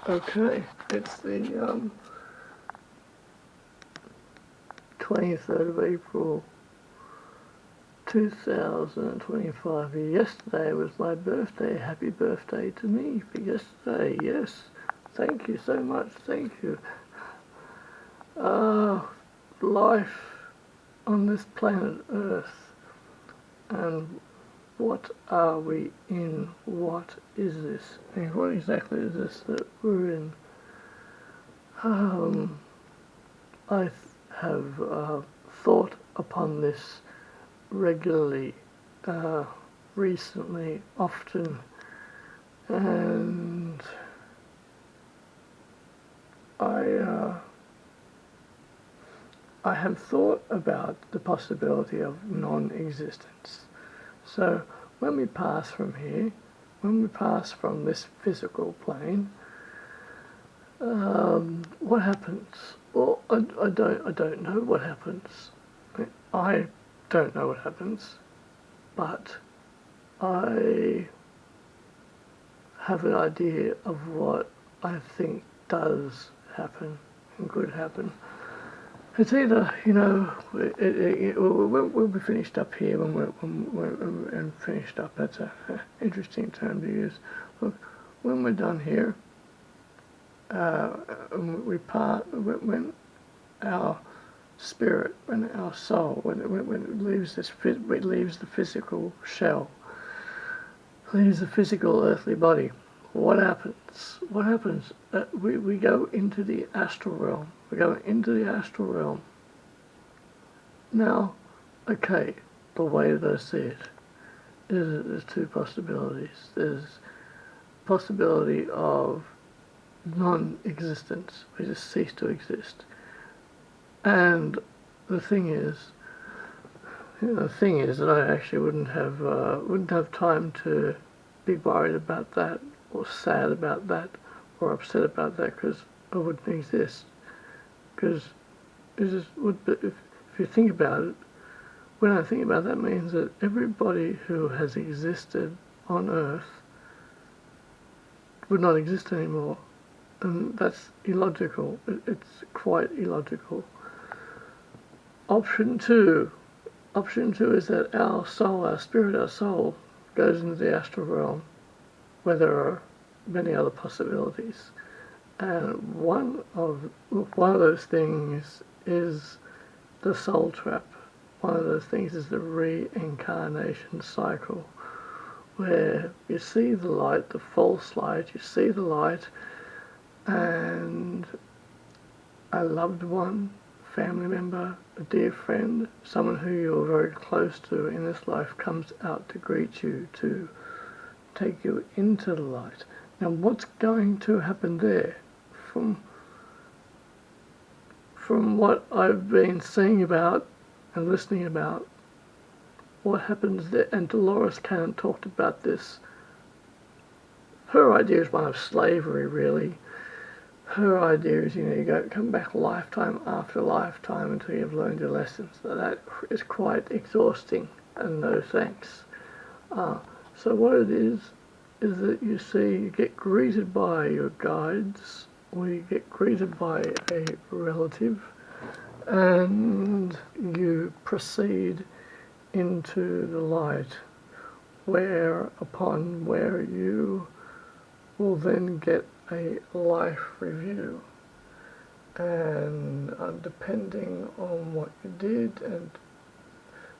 Okay, it's the 23rd of April 2025. Yesterday was my birthday. Happy birthday to me for yesterday. Yes, thank you so much. Thank you. Life on this planet Earth, and what are we in? What is this? And what exactly is this that we're in? I have thought upon this regularly, recently, often, and I have thought about the possibility of non-existence. So when we pass from here, when we pass from this physical plane, what happens? Well, I don't know what happens. I don't know what happens, but I have an idea of what I think does happen and could happen. It's either, we'll be finished up here when we're finished up. That's an interesting term to use. Look, when we're done here, when our spirit, when our soul, when it leaves the physical shell, leaves the physical earthly body, what happens? What happens? We go into the astral realm. We go into the astral realm. Now, okay, the way that I see it is there's two possibilities. There's possibility of non-existence. We just cease to exist. And the thing is that I actually wouldn't have time to be worried about that, or sad about that, or upset about that, because I wouldn't exist. Because if you think about it, when I think about that, means that everybody who has existed on Earth would not exist anymore, and that's illogical. It's quite illogical. Option two is that our soul, our spirit, our soul goes into the astral realm, where there are many other possibilities. And one of those things is the soul trap. One of those things is the reincarnation cycle, where you see the light, the false light, you see the light, and a loved one, family member, a dear friend, someone who you're very close to in this life comes out to greet you, to take you into the light. Now, what's going to happen there? From what I've been seeing about and listening about, what happens there, and Dolores Cannon talked about this. Her idea is one of slavery, really. Her idea is, you come back lifetime after lifetime until you've learned your lessons. So that is quite exhausting, and no thanks. So what it is that you get greeted by your guides, or you get greeted by a relative, and you proceed into the light, where you will then get a life review, and depending on what you did,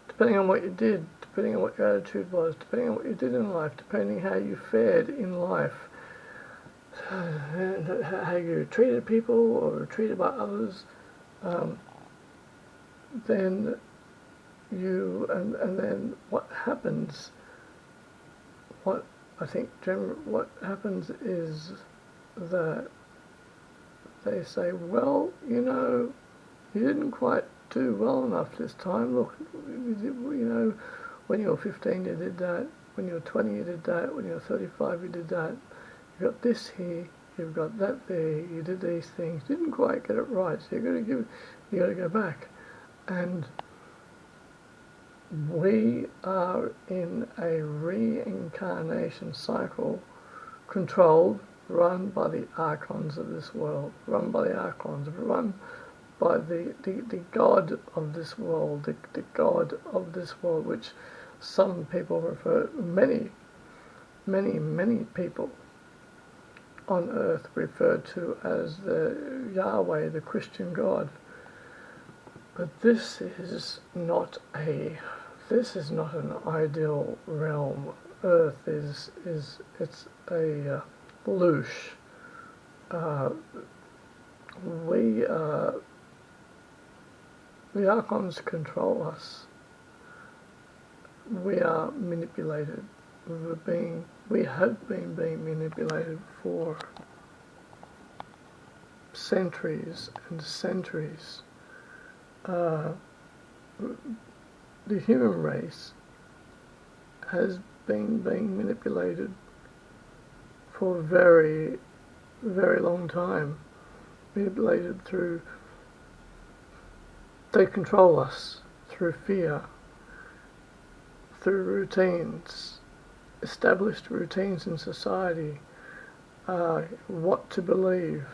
depending on what your attitude was, depending on what you did in life, depending how you fared in life, and how you treated people or were treated by others, then then what happens? What happens is that they say, well, you didn't quite do well enough this time. Look, when you were 15 you did that, when you were 20 you did that, when you were 35 you did that, you got this here, you've got that there, you did these things, didn't quite get it right, so you got to go back. And we are in a reincarnation cycle controlled, run by the archons of this world, run by the archons, run by the God of this world, the God of this world, which some people refer, many people on earth refer to as the Yahweh, the Christian God. But this is not an ideal realm. Earth is it's a loosh. The archons control us. We are manipulated. We have been being manipulated for centuries and centuries. The human race has been being manipulated for a very, very long time. Manipulated through, they control us through fear, through routines, established routines in society, what to believe.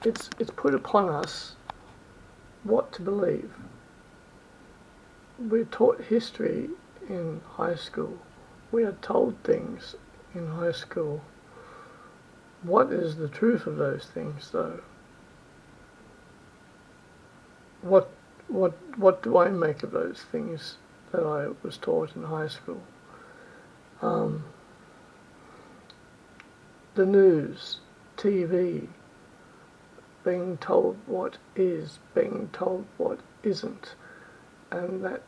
It's put upon us what to believe. We're taught history in high school. We are told things in high school. What is the truth of those things, though? What do I make of those things that I was taught in high school? The news, TV, being told what is, being told what isn't, and that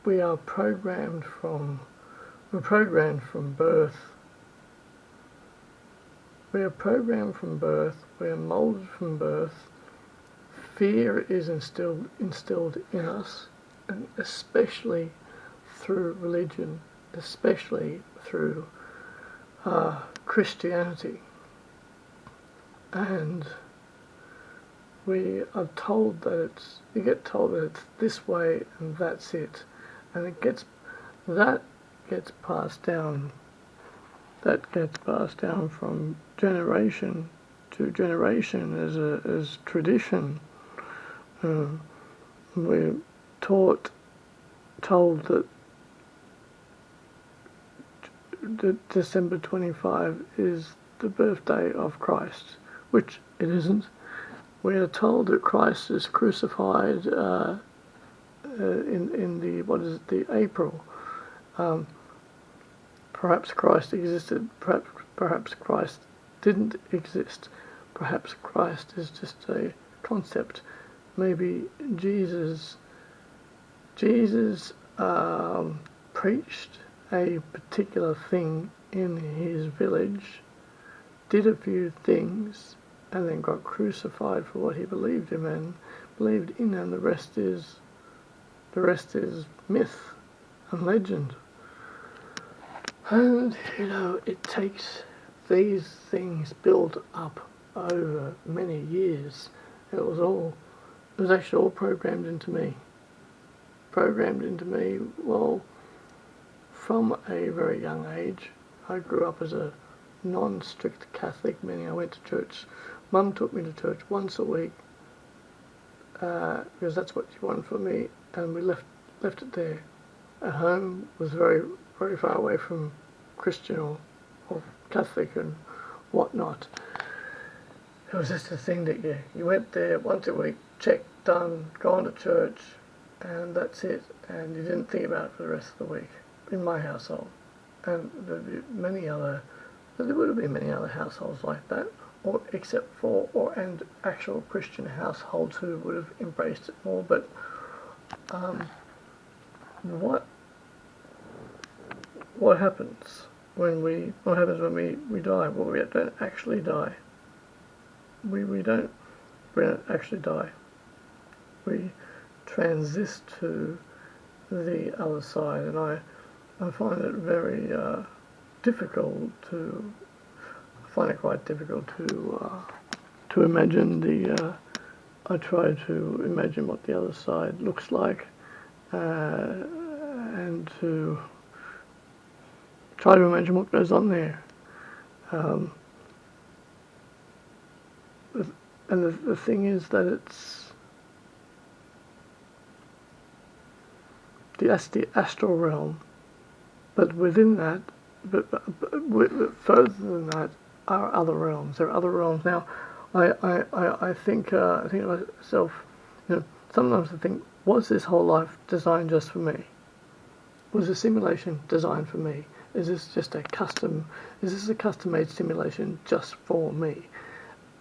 we are programmed from birth. We are programmed from birth. We are molded from birth. Fear is instilled in us, and especially through religion, especially through Christianity. And we are told that you get told that it's this way and that's it, and that gets passed down from generation to generation as tradition. We're told that December 25 is the birthday of Christ, which it isn't. We are told that Christ is crucified in the April. Perhaps Christ existed. Perhaps Christ didn't exist. Perhaps Christ is just a concept. Maybe Jesus preached a particular thing in his village, did a few things, and then got crucified for what he believed in, and the rest is myth and legend. And it takes these things built up over many years. It was actually all programmed into me. Well, from a very young age. I grew up as a non-strict Catholic, meaning I went to church. Mum took me to church once a week because that's what she wanted for me, and we left it there. At home was very, very far away from Christian or Catholic and whatnot. It was just a thing that you went there once a week, checked, done, gone to church, and that's it. And you didn't think about it for the rest of the week in my household. And there would have been many other households like that, and actual Christian households who would have embraced it more. But what happens when we die? Well, we don't actually die. We don't actually die. We transist to the other side, and I find it very difficult to. I find it quite difficult to imagine I try to imagine what the other side looks like, and to try to imagine what goes on there. Um, and the thing is that that's the astral realm, but within that, but further than that, are other realms. There are other realms. Now, I think to myself, sometimes I think, was this whole life designed just for me? Was the simulation designed for me? Is this just a custom-made simulation just for me?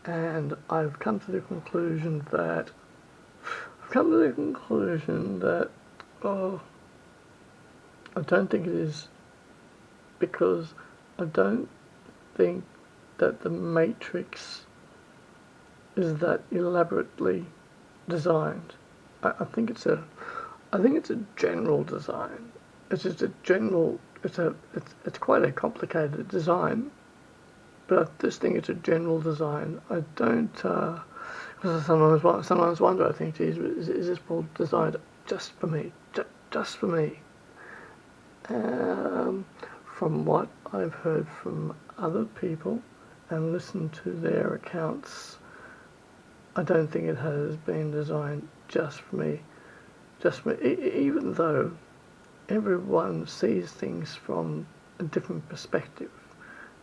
And I've come to the conclusion that oh, I don't think it is, because I don't think that the Matrix is that elaborately designed. I think it's a general design. It's just a general. It's quite a complicated design, but I just think it's a general design. I don't. Because I sometimes wonder. I think, geez, is this world designed just for me? Just for me? From what I've heard from other people and listened to their accounts, I don't think it has been designed just for me. Just for me. Even though everyone sees things from a different perspective.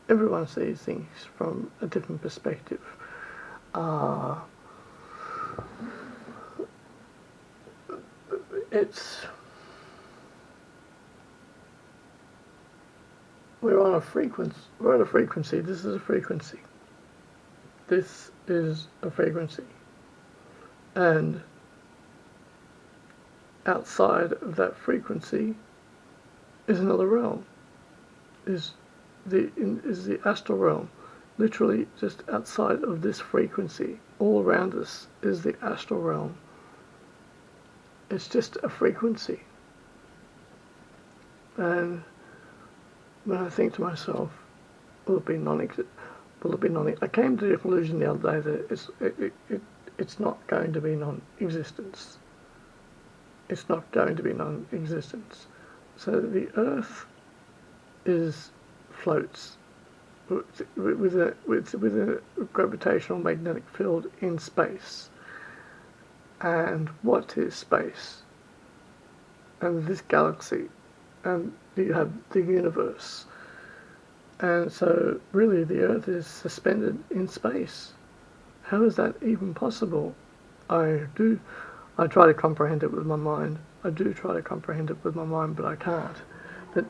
Everyone sees things from a different perspective. We're on a frequency. This is a frequency. This is a frequency. And outside of that frequency is another realm. Is the astral realm. Literally just outside of this frequency, all around us, is the astral realm. It's just a frequency. And when I think to myself, will it be non-existent? I came to the conclusion the other day that it's not going to be non-existence. It's not going to be non-existence. So the Earth floats with a gravitational magnetic field in space. And what is space? And this galaxy, and you have the universe. And so really the Earth is suspended in space. How is that even possible? I try to comprehend it with my mind. But I can't. But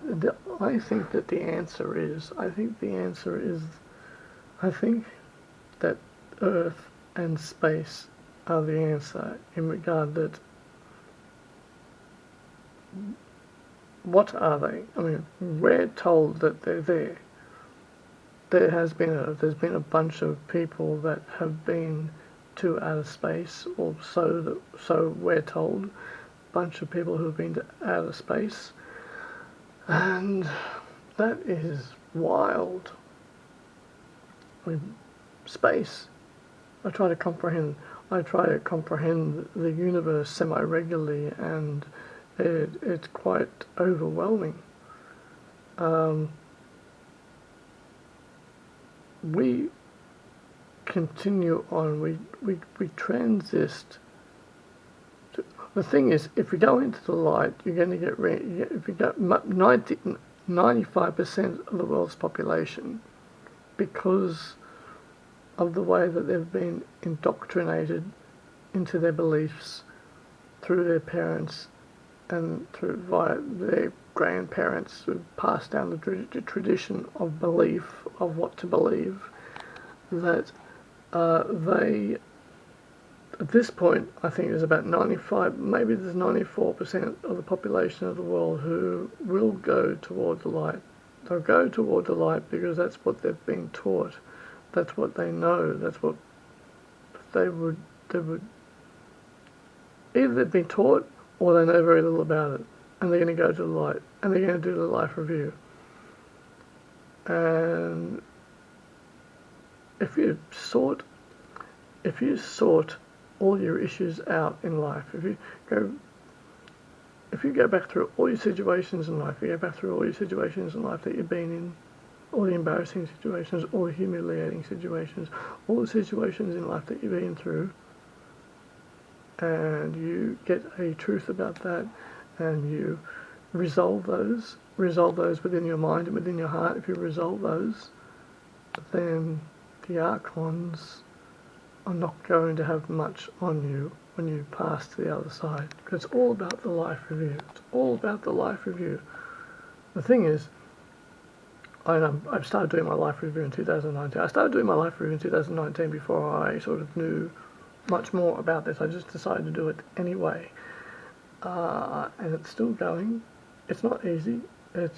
I think that the answer is, I think that Earth and space are the answer, in regard that, what are they? I mean, we're told that they're there. There's been a bunch of people that have been to outer space, or so we're told. A bunch of people who have been to outer space, and that is wild. I mean, space. I try to comprehend the universe semi-regularly, and it's quite overwhelming. We continue on. We transist. The thing is, if you go into the light, you're going to get. If you got 95% of the world's population, because of the way that they've been indoctrinated into their beliefs through their parents and via their grandparents, who passed down the tradition of belief, of what to believe, that they, at this point, I think there's about 95, maybe there's 94% of the population of the world who will go toward the light. They'll go toward the light because that's what they've been taught. That's what they know. That's what they would either they've been taught or they know very little about it, and they're going to go to the light, and they're going to do the life review. And if you sort all your issues out in life, if you go if you go back through all your situations in life, you go back through all your situations in life that you've been in, all the embarrassing situations, all the humiliating situations, all the situations in life that you've been through, and you get a truth about that, and you resolve those within your mind and within your heart. If you resolve those, then the Archons are not going to have much on you when you pass to the other side, because it's all about the life review. It's all about the life review. The thing is, I've started doing my life review in 2019. I started doing my life review in 2019 before I sort of knew much more about this. I just decided to do it anyway, and it's still going. It's not easy. It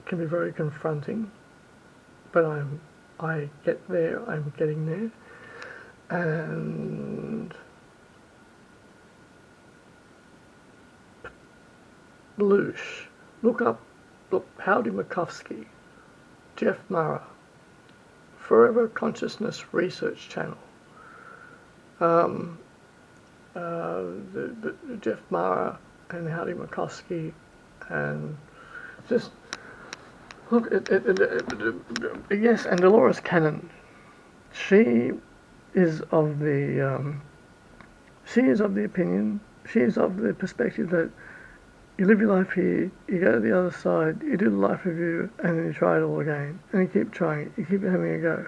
can be very confronting, but I get there. I'm getting there, and Loosh, look Howdy Makovsky, Jeff Murrah, Forever Consciousness Research Channel. The Jeff Murrah and Howdy Makovsky, and just look yes, and Dolores Cannon. She is of the opinion. She is of the perspective that you live your life here, you go to the other side, you do the life review, and then you try it all again, and you keep trying it, you keep having a go,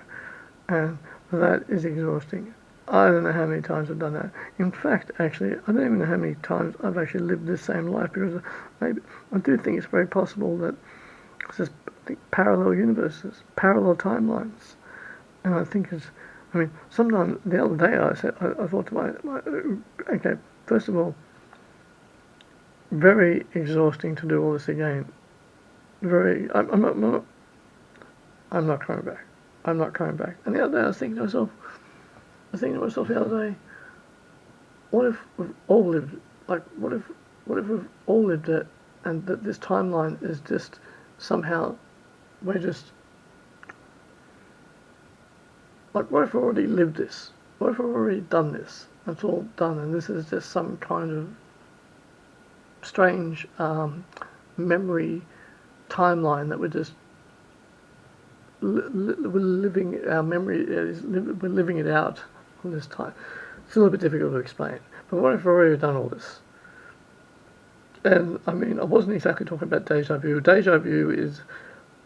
and that is exhausting. I don't know how many times I've done that. In fact, actually, I don't even know how many times I've actually lived this same life, because I do think it's very possible that it's just parallel universes, parallel timelines, and I think sometimes the other day I thought to okay, first of all, very exhausting to do all this again. I'm not coming back. I'm not coming back. And the other day I was thinking to myself the other day, what if we've all lived, what if we've all lived it, and that this timeline is just somehow, what if we've already lived this? What if we've already done this? It's all done, and this is just some kind of strange memory timeline that we're just we're living our memory. We're living it out on this time. It's a little bit difficult to explain. But what if we've already done all this? And I wasn't exactly talking about deja vu. Deja vu is,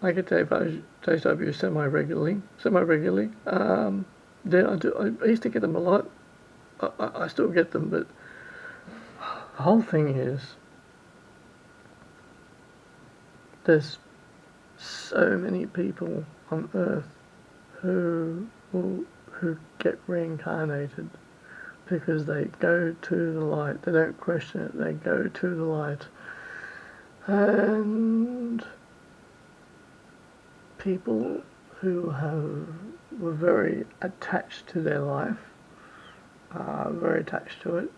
I get deja vu semi-regularly. Yeah, I do. I used to get them a lot. I still get them, but the whole thing is, there's so many people on Earth who get reincarnated because they go to the light. They don't question it. They go to the light, and people who were very attached to their life, very attached to it.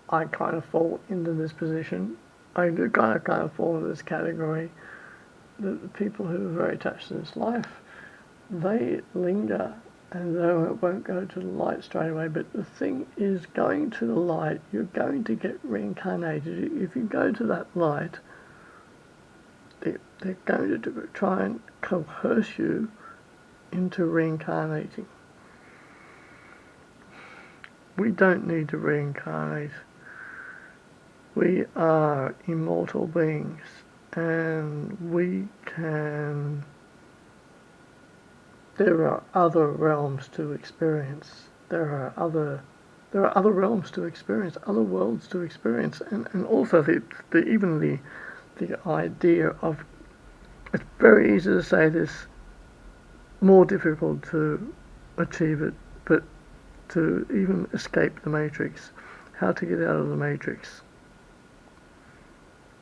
I kind of fall into this position. I do kind of fall into this category. The people who are very attached to this life, they linger, and they won't go to the light straight away. But the thing is, going to the light, you're going to get reincarnated. If you go to that light, they're going to try and coerce you into reincarnating. We don't need to reincarnate. We are immortal beings, and we can. There are other realms to experience. There are other realms to experience, other worlds to experience, and also the idea of, it's very easy to say this, more difficult to achieve it, but to even escape the matrix, how to get out of the matrix.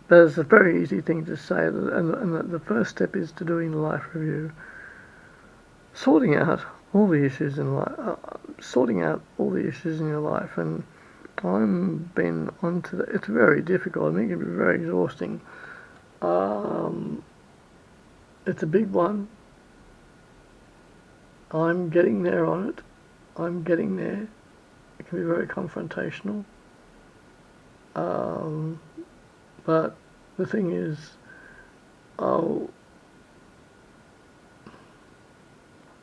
There's a very easy thing to say, and the first step is to doing the life review, sorting out all the issues in life, in your life, and I've been onto that. It's very difficult. It can be very exhausting. It's a big one. I'm getting there on it. I'm getting there. It can be very confrontational. But the thing is, I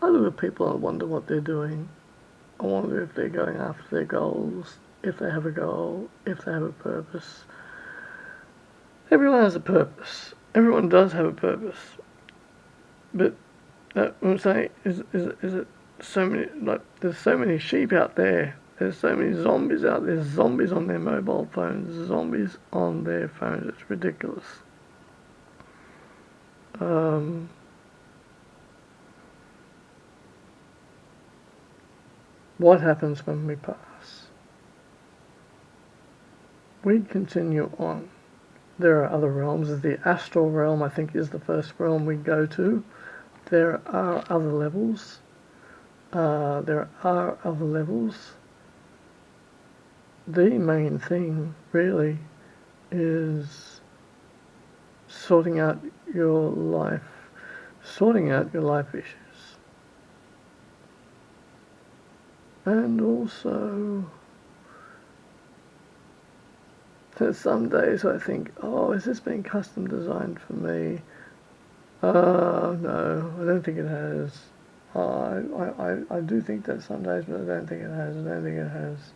look at people and I wonder what they're doing. I wonder if they're going after their goals, if they have a goal, if they have a purpose. Everyone has a purpose. Everyone does have a purpose. But what I'm saying is it so many, like, there's so many sheep out there. There's so many zombies out there. There's zombies on their mobile phones. There's zombies on their phones. It's ridiculous. What happens when we pass? We continue on. There are other realms. The astral realm, I think, is the first realm we go to. There are other levels. The main thing, really, is sorting out your life issues. And also, there's some days I think, oh, has this been custom designed for me? No, I don't think it has. I do think that some days, but I don't think it has.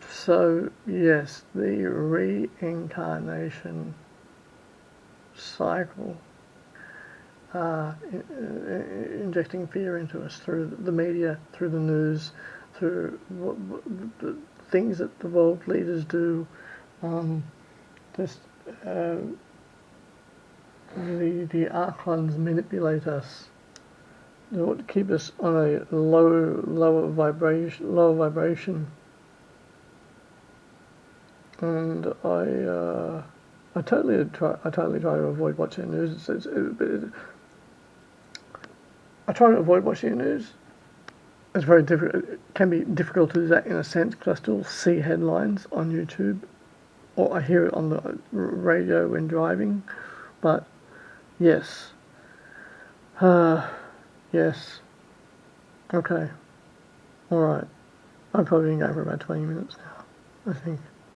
So, yes, the reincarnation cycle, injecting fear into us through the media, through the news, through the things that the world leaders do, the archons manipulate us. They want to keep us on a lower vibration. And I totally try to avoid watching the news. I try to avoid watching the news. It's very difficult. It can be difficult to do that in a sense because I still see headlines on YouTube, or I hear it on the radio when driving. But yes, yes. Okay. All right. I've probably been going for about 20 minutes now, I think.